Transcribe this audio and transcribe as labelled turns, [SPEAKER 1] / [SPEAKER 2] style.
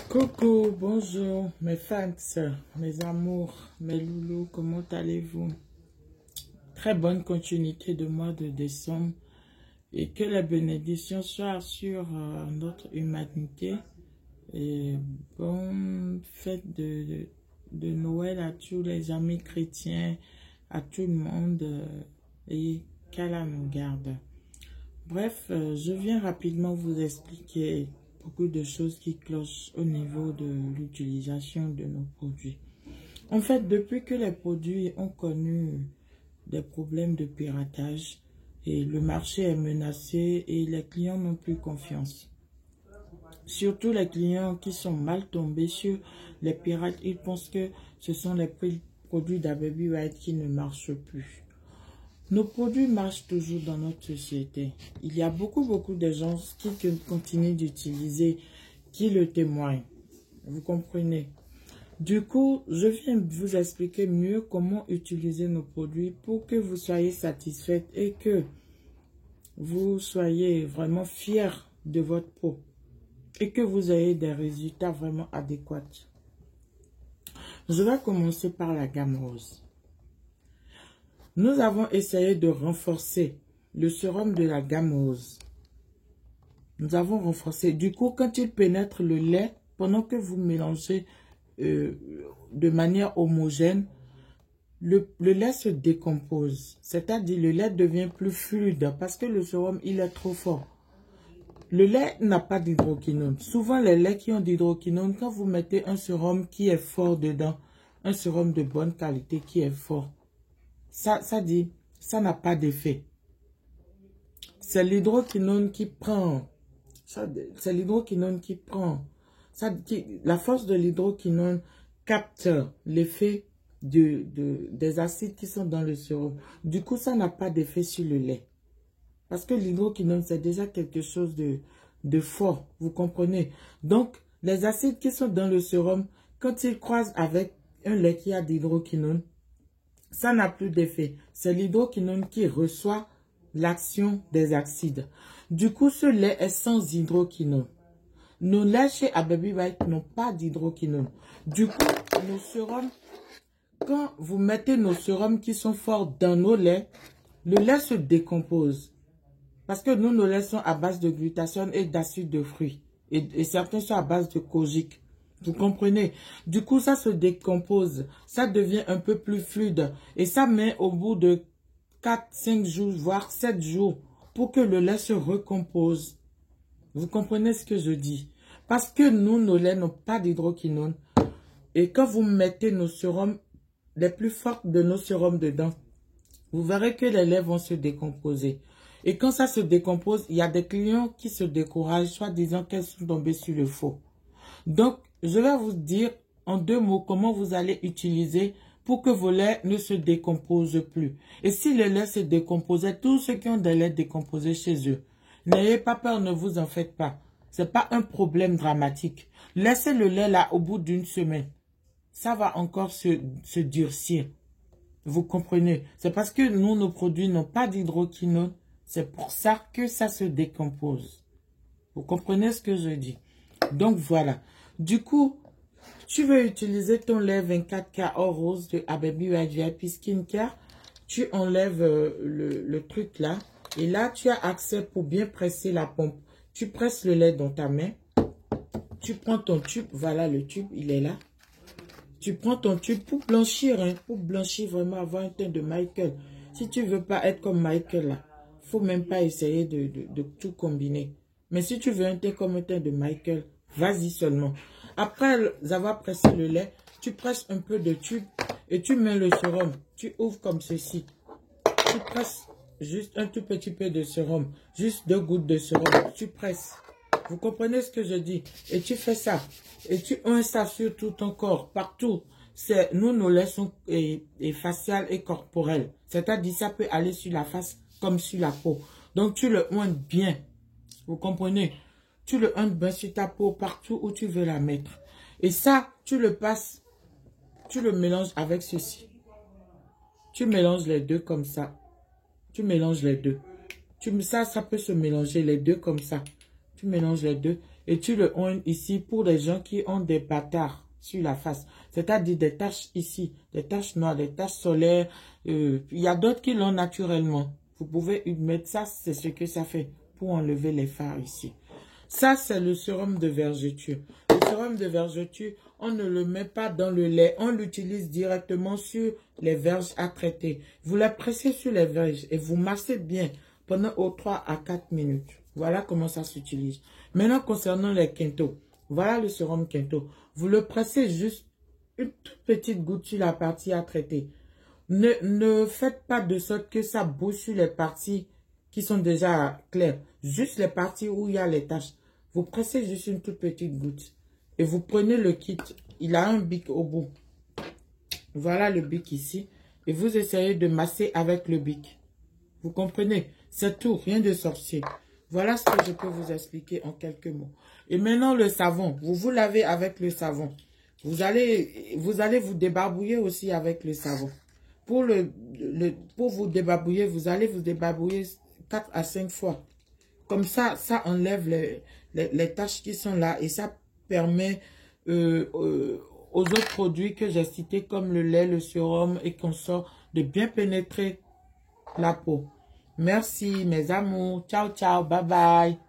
[SPEAKER 1] Coucou, bonjour mes fans, mes amours, mes loulous, comment allez-vous? Très bonne continuité de mois de décembre et que la bénédiction soit sur notre humanité. Et bonne fête de Noël à tous les amis chrétiens, à tout le monde et qu'Allah nous garde. Bref, je viens rapidement vous expliquer beaucoup de choses qui clochent au niveau de l'utilisation de nos produits. En fait, depuis que les produits ont connu des problèmes de piratage et le marché est menacé et les clients n'ont plus confiance. Surtout les clients qui sont mal tombés sur les pirates, ils pensent que ce sont les produits d'Ababy White qui ne marchent plus. Nos produits marchent toujours dans notre société. Il y a beaucoup de gens qui continuent d'utiliser, qui le témoignent. Vous comprenez? Du coup, je viens vous expliquer mieux comment utiliser nos produits pour que vous soyez satisfaits et que vous soyez vraiment fiers de votre peau et que vous ayez des résultats vraiment adéquats. Je vais commencer par la gamme rose. Nous avons essayé de renforcer le sérum de la gamme rose. Nous avons renforcé. Du coup, quand il pénètre le lait, pendant que vous mélangez de manière homogène, le lait se décompose. C'est-à-dire le lait devient plus fluide parce que le sérum, il est trop fort. Le lait n'a pas d'hydroquinone. Souvent, les laits qui ont d'hydroquinone, quand vous mettez un sérum qui est fort dedans, un sérum de bonne qualité qui est fort, ça n'a pas d'effet. C'est l'hydroquinone qui prend. C'est l'hydroquinone qui prend. La force de l'hydroquinone capte l'effet des acides qui sont dans le sérum. Du coup, ça n'a pas d'effet sur le lait. Parce que l'hydroquinone, c'est déjà quelque chose de fort. Vous comprenez? Donc, les acides qui sont dans le sérum, quand ils croisent avec un lait qui a d'hydroquinone, ça n'a plus d'effet. C'est l'hydroquinone qui reçoit l'action des acides. Du coup, ce lait est sans hydroquinone. Nos laits chez Ababy White n'ont pas d'hydroquinone. Du coup, nos sérums, quand vous mettez nos sérums qui sont forts dans nos laits, le lait se décompose. Parce que nous, nos laits sont à base de glutathione et d'acide de fruits. Et certains sont à base de kojic. Vous comprenez? Du coup, ça se décompose. Ça devient un peu plus fluide. Et ça met au bout de 4, 5 jours, voire 7 jours pour que le lait se recompose. Vous comprenez ce que je dis? Parce que nous, nos laits n'ont pas d'hydroquinone. Et quand vous mettez nos sérums, les plus fortes de nos sérums dedans, vous verrez que les laits vont se décomposer. Et quand ça se décompose, il y a des clients qui se découragent, soit disant qu'elles sont tombées sur le faux. Donc, je vais vous dire en 2 mots comment vous allez utiliser pour que vos laits ne se décomposent plus. Et si les laits se décomposaient, tous ceux qui ont des laits décomposés chez eux, n'ayez pas peur, ne vous en faites pas. Ce n'est pas un problème dramatique. Laissez le lait là au bout d'une semaine. Ça va encore se durcir. Vous comprenez? C'est parce que nous, nos produits n'ont pas d'hydroquinone. C'est pour ça que ça se décompose. Vous comprenez ce que je dis? Donc voilà. Du coup, tu veux utiliser ton lait 24K or rose de Ababy White VIP Skincare. Tu enlèves le truc là. Et là, tu as accès pour bien presser la pompe. Tu presses le lait dans ta main. Tu prends ton tube. Voilà le tube, il est là. Tu prends ton tube pour blanchir. Hein, pour blanchir vraiment, avoir un teint de Michael. Si tu veux pas être comme Michael là, faut même pas essayer de tout combiner. Mais si tu veux un teint comme un teint de Michael, vas-y seulement. Après avoir pressé le lait, tu presses un peu de tube et tu mets le sérum. Tu ouvres comme ceci. Tu presses juste un tout petit peu de sérum. Juste 2 gouttes de sérum. Tu presses. Vous comprenez ce que je dis? Et tu fais ça. Et tu unces ça sur tout ton corps, partout. Nous, nos laits sont faciales et corporelles. C'est-à-dire ça peut aller sur la face comme sur la peau. Donc, tu le unces bien. Vous comprenez? Tu le unces bien sur ta peau, partout où tu veux la mettre. Et ça, tu le passes, tu le mélanges avec ceci. Tu mélanges les deux comme ça. Tu mélanges les deux. Ça peut se mélanger les deux comme ça. Tu mélanges les deux. et tu le oignes ici pour les gens qui ont des bâtards sur la face. C'est-à-dire des taches ici, des taches noires, des taches solaires. Il y a d'autres qui l'ont naturellement. Vous pouvez mettre ça, c'est ce que ça fait pour enlever les fards ici. Ça, c'est le sérum de vergeture. Le sérum de vergeture, on ne le met pas dans le lait. On l'utilise directement sur les verges à traiter. Vous la pressez sur les verges et vous massez bien pendant 3 à 4 minutes. Voilà comment ça s'utilise. Maintenant, concernant les Kento, voilà le sérum Kento. Vous le pressez juste une toute petite goutte sur la partie à traiter. Ne faites pas de sorte que ça bouge sur les parties qui sont déjà claires. Juste les parties où il y a les taches. Vous pressez juste une toute petite goutte. Et vous prenez le kit. Il a un bic au bout. Voilà le bic ici. Et vous essayez de masser avec le bic. Vous comprenez? C'est tout, rien de sorcier. Voilà ce que je peux vous expliquer en quelques mots. Et maintenant, le savon. Vous vous lavez avec le savon. Vous allez vous débarbouiller aussi avec le savon. Pour vous débarbouiller, vous allez vous débarbouiller 4 à 5 fois. Comme ça, ça enlève les taches qui sont là. Et ça permet aux autres produits que j'ai cités, comme le lait, le sérum et consorts, de bien pénétrer la peau. Merci mes amours. Ciao, ciao. Bye, bye.